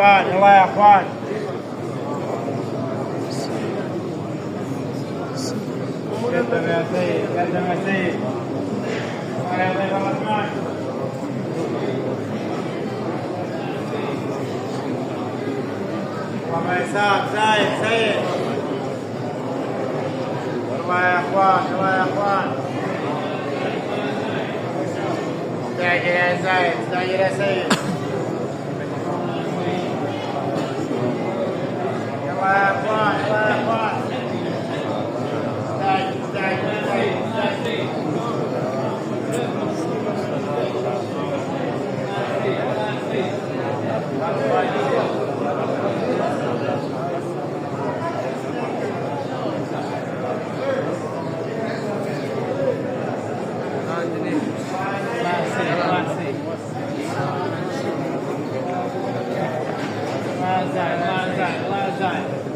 اخوان يلا يا اخوان. قدم يا سيد قدم يا سيد. يا ضيف الرحمن. اللهم يسار زايد سيد. يلا يا اخوان يلا يا اخوان. استعجل يا زايد استعجل يا سيد. يلا يا اخوان يلا يا اخوان. استعجل استعجل استعجل. ما زال